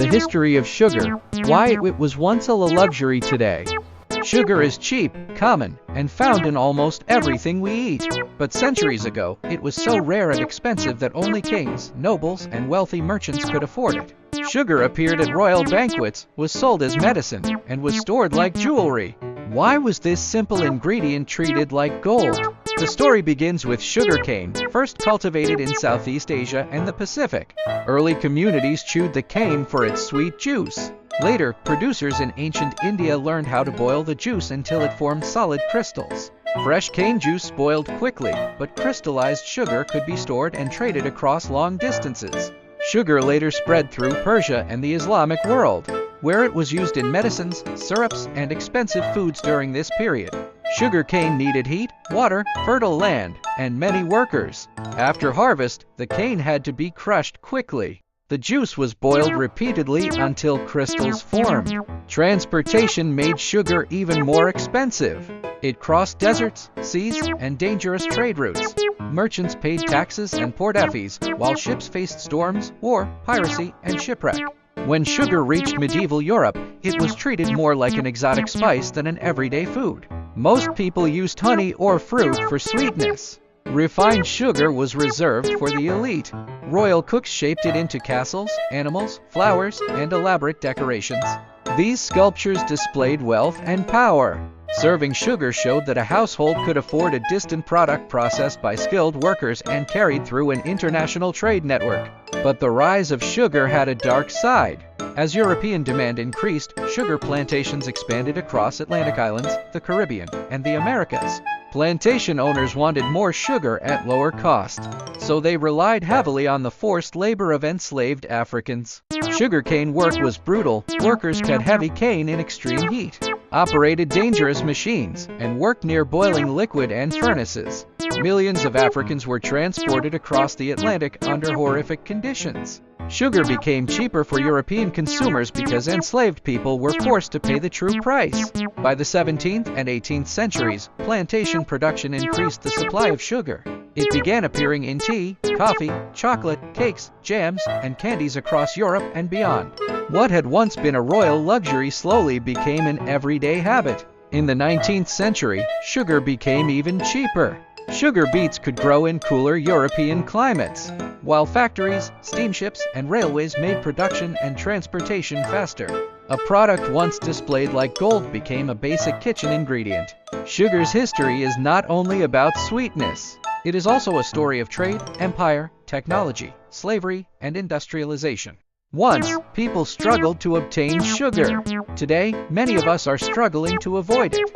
The history of sugar, why it was once a luxury today. Sugar is cheap, common, and found in almost everything we eat. But centuries ago, it was so rare and expensive that only kings, nobles, and wealthy merchants could afford it. Sugar appeared at royal banquets, was sold as medicine, and was stored like jewelry. Why was this simple ingredient treated like gold? The story begins with sugarcane, first cultivated in Southeast Asia and the Pacific. Early communities chewed the cane for its sweet juice. Later, producers in ancient India learned how to boil the juice until it formed solid crystals. Fresh cane juice boiled quickly, but crystallized sugar could be stored and traded across long distances. Sugar later spread through Persia and the Islamic world, where it was used in medicines, syrups, and expensive foods during this period. Sugarcane needed heat, water, fertile land, and many workers. After harvest, the cane had to be crushed quickly. The juice was boiled repeatedly until crystals formed. Transportation made sugar even more expensive. It crossed deserts, seas, and dangerous trade routes. Merchants paid taxes and port fees, while ships faced storms, war, piracy, and shipwreck. When sugar reached medieval Europe, it was treated more like an exotic spice than an everyday food. Most people used honey or fruit for sweetness. Refined sugar was reserved for the elite. Royal cooks shaped it into castles, animals, flowers, and elaborate decorations. These sculptures displayed wealth and power. Serving sugar showed that a household could afford a distant product processed by skilled workers and carried through an international trade network. But the rise of sugar had a dark side. As European demand increased, sugar plantations expanded across Atlantic islands, the Caribbean, and the Americas. Plantation owners wanted more sugar at lower cost, so they relied heavily on the forced labor of enslaved Africans. Sugarcane work was brutal. Workers cut heavy cane in extreme heat, operated dangerous machines, and worked near boiling liquid and furnaces. Millions of Africans were transported across the Atlantic under horrific conditions. Sugar became cheaper for European consumers because enslaved people were forced to pay the true price. By the 17th and 18th centuries, plantation production increased the supply of sugar. It began appearing in tea, coffee, chocolate, cakes, jams, and candies across Europe and beyond. What had once been a royal luxury slowly became an everyday habit. In the 19th century, sugar became even cheaper. Sugar beets could grow in cooler European climates, while factories, steamships, and railways made production and transportation faster. A product once displayed like gold became a basic kitchen ingredient. Sugar's history is not only about sweetness. It is also a story of trade, empire, technology, slavery, and industrialization. Once, people struggled to obtain sugar. Today, many of us are struggling to avoid it.